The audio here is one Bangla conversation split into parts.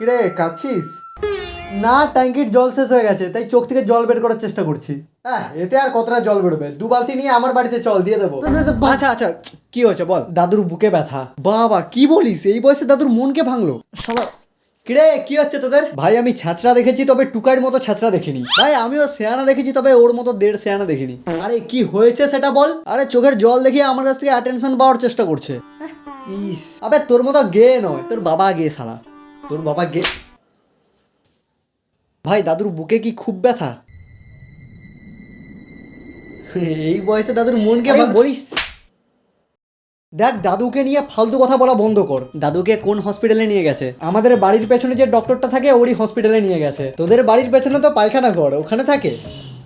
কিরে কাঁদছিস? না, ট্যাঙ্কির জল শেষ হয়ে গেছে, তাই চোখ থেকে জল বের করার চেষ্টা করছি। হ্যাঁ, এতে আর কতটা জল বেরোবে? 2 বালতি নিয়ে আমার বাড়িতে চল, দিয়ে দেবো। আচ্ছা আচ্ছা, কি হয়েছে বল। দাদুর বুকে ব্যথা। বাবা কি বলিস, এই বয়সে দাদুর মনকে ভাঙলো শালা। কিরে কি হচ্ছে তোদের? ভাই আমি ছ্যাঁচড়া দেখেছি, তবে টুকাইয়ের মতো ছ্যাঁচড়া দেখিনি। ভাই আমিও সেয়ানা দেখেছি, তবে ওর মতো 1.5 সেয়ানা দেখিনি। আরে কি হয়েছে সেটা বল। আরে চোখের জল দেখিয়ে আমার কাছ থেকে অ্যাটেনশন পাওয়ার চেষ্টা করছে। ইস, আবে তোর মতো গে নয়, তোর বাবা গে শালা, তোর বাবা গে। ভাই দাদুর বুকে কি খুব ব্যথা? এই বয়সে দাদুর মনকে বলিস। দেখ দাদুকে নিয়ে ফালতু কথা বলা বন্ধ কর। দাদুকে কোন হসপিটালে নিয়ে গেছে? আমাদের বাড়ির পেছনে যে ডক্টরটা থাকে ওরই হসপিটালে নিয়ে গেছে। তোদের বাড়ির পেছনে তো পায়খানা ঘর, ওখানে থাকে।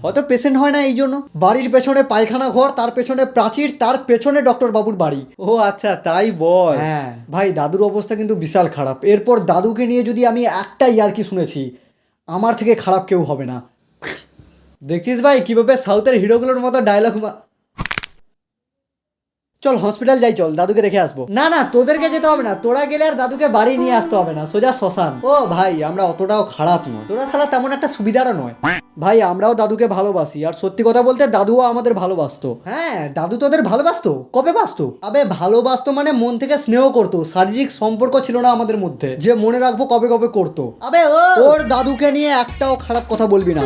হয়তো পেশেন্ট হয় না এই জন্য। বাড়ির পেছনে পায়খানা ঘর, তার পেছনে প্রাচীর, তার পেছনে ডক্টর বাবুর বাড়ি। ও আচ্ছা, তাই বল। হ্যাঁ ভাই, দাদুর অবস্থা কিন্তু বিশাল খারাপ। এরপর দাদুকে নিয়ে যদি আমি একটা ইয়ার্কি শুনেছি, আমার থেকে খারাপ কেউ হবে না। দেখছিস ভাই কিভাবে সাউথের হিরোগুলোর মতো ডায়লগ। চল হসপিটাল যাই, চল দাদুকে দেখে আসবো। না না, তোদেরকে যেতে হবে না, তোরা গেলে আর দাদুকে বাড়ি নিয়ে আসতে হবে না, সোজা শ্মশান। ও ভাই আমরা অতটাও খারাপ নয়, তোরা সালা তেমন একটা সুবিধারও নয়। ভাই আমরাও দাদুকে ভালোবাসি, আর সত্যি কথা বলতে দাদুও আমাদের ভালোবাসতো। হ্যাঁ, দাদু তোদের ভালোবাসতো? কবে বাসতো? আবে ভালোবাসতো মানে মন থেকে স্নেহ করতো, শারীরিক সম্পর্ক ছিল না আমাদের মধ্যে যে মনে রাখবো কবে কবে করতো। আবে ওর দাদুকে নিয়ে একটাও খারাপ কথা বলবি না।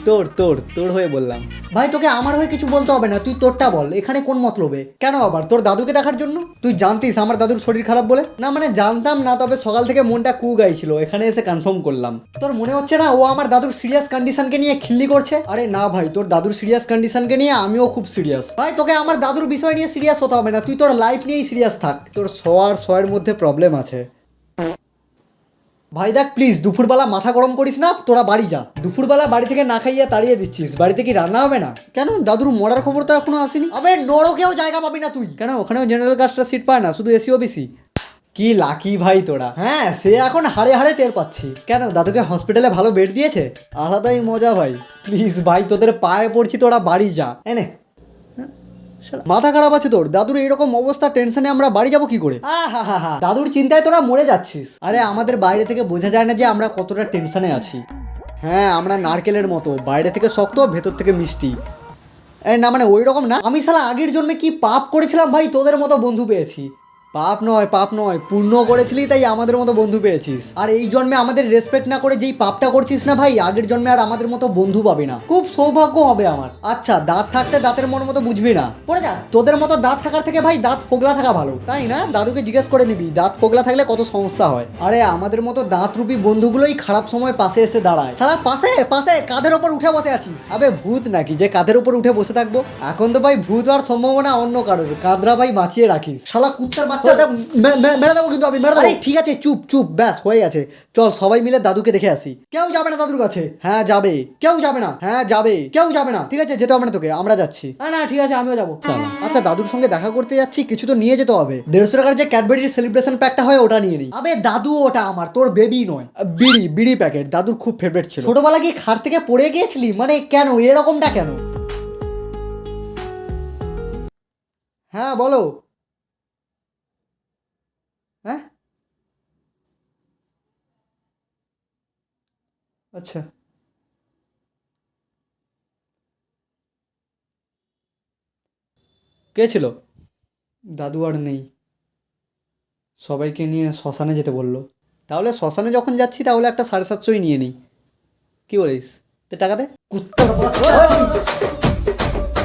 তোর তোর তোর হয়ে বললাম। ভাই তোকে আমার হয়ে কিছু বলতে হবে না, তুই তোরটা বল। এখানে কোন মতলবে? কেন আবার তোর দাদুকে দেখার জন্য? তুই জানতিস আমার দাদুর শরীর খারাপ বলে? না মানে জানতাম না, তবে সকাল থেকে মনটা কু গাইছিল, এখানে এসে কনফার্ম করলাম। তোর মনে হচ্ছে না ও আমার দাদুর সিরিয়াস কন্ডিশনকে নিয়ে খিল্লি করছে? আরে না ভাই, তোর দাদুর সিরিয়াস কন্ডিশনকে নিয়ে আমিও খুব সিরিয়াস। ভাই তোকে আমার দাদুর বিষয় নিয়ে সিরিয়াস হতে হবে না, তুই তোর লাইফ নিয়েই সিরিয়াস থাক। তোর শোয়ের মধ্যে প্রবলেম আছে। ভাই দেখ প্লিজ, দুপুরবেলা মাথা গরম করিস না, তোরা বাড়ি যা। দুপুরবেলা বাড়ি থেকে না খাইয়ে তাড়িয়ে দিচ্ছিস, বাড়িতে কি রান্না হবে না? কেন, দাদুর মরার খবর তো এখনো আসেনি। আবে নরকেও জায়গা পাবি না তুই। কেন, ওখানেও জেনারেল কাস্টরা সিট পায় না, শুধু এসি ওবিসি? কি লাকি ভাই তোরা। হ্যাঁ, সে এখন হাড়ে হাড়ে টের পাচ্ছি। কেন, দাদুকে হসপিটালে ভালো বেড দিয়েছে? আলাদাই মজা ভাই। প্লিজ ভাই তোদের পায়ে পড়ছি, তোরা বাড়ি যা। এনে মাথা খারাপ আছে তোর? দাদুর এইরকম অবস্থা, টেনশনে আমরা বাড়ি যাবো কি করে? দাদুর চিন্তায় তোরা মরে যাচ্ছিস। আরে আমাদের বাইরে থেকে বোঝা যায় না যে আমরা কতটা টেনশনে আছি। হ্যাঁ, আমরা নারকেলের মতো, বাইরে থেকে শক্ত ভেতর থেকে মিষ্টি। এই না মানে ওই রকম না। আমি শালা আগের জন্মে কি পাপ করেছিলাম ভাই, তোদের মতো বন্ধু পেয়েছি? পাপ নয়, পুণ্য করেছিলি তাই আমাদের মতো বন্ধু পেয়েছিস। আর এই জন্মে আমাদের রেসপেক্ট না করে যেই পাপটা করছিস না ভাই, আগের জন্মে আর আমাদের মতো বন্ধু পাবি না। খুব সৌভাগ্য হবে আমার। আচ্ছা, দাঁত থাকতে দাঁতের মন মতো বুঝবি না। পড়ে যা, তোদের মতো দাঁত থাকার থেকে ভাই দাঁত ফোগলা থাকা ভালো। তাই না? দাদুকে জিজ্ঞেস করে নিবি দাঁত ফোগলা থাকলে কত সমস্যা হয়। আরে আমাদের মতো দাঁতরূপী বন্ধুগুলোই খারাপ সময় পাশে এসে দাঁড়ায়। শালা পাশে পাশে কাঁধের ওপর উঠে বসে আছিস। আবে ভূত নাকি যে কাঁধের উপর উঠে বসে থাকবো? এখন তো ভাই ভূত হওয়ার সম্ভাবনা অন্য কারোর, কাঁদরা ভাই বাঁচিয়ে রাখিস। শালা কুত্তার বাচ্চা, মেরে দেবো কিন্তু আমি, মেরে দেবো। ঠিক আছে, চুপ চুপ, ব্যাস হয়ে গেছে। চল সবাই মিলে দাদুকে দেখে আসি। কেউ যাবে না দাদুর কাছে। হ্যাঁ যাবে। কেউ যাবে না। হ্যাঁ যাবে। কেউ যাবে না। ঠিক আছে, যেতে হবে না তোকে, আমরা যাচ্ছি। না ঠিক আছে, আমিও যাবো। আচ্ছা, দাদুর সঙ্গে দেখা করতে যাচ্ছি, কিছু তো নিয়ে যেতে হবে। 150 টাকার যে ক্যাডবেরির সেলিব্রেশন প্যাকটা হয় ওটা নিয়ে নিই। আবে দাদু ওটা আমার, তোর বেবি নয়। বিড়ি প্যাকেট দাদুর খুব ফেভারিট ছিল। ছোটবেলা কি খাট থেকে পড়ে গিয়েছিলি? মানে কেন এরকমটা কেন? হ্যাঁ বলো। হ্যাঁ আচ্ছা, কে ছিল? দাদু আর নেই, সবাইকে নিয়ে শ্মশানে যেতে বললো। তাহলে শ্মশানে যখন যাচ্ছি তাহলে একটা 750 নিয়ে নিই, কি বলিস? তো টাকা দে। কুত্তার বাচ্চা।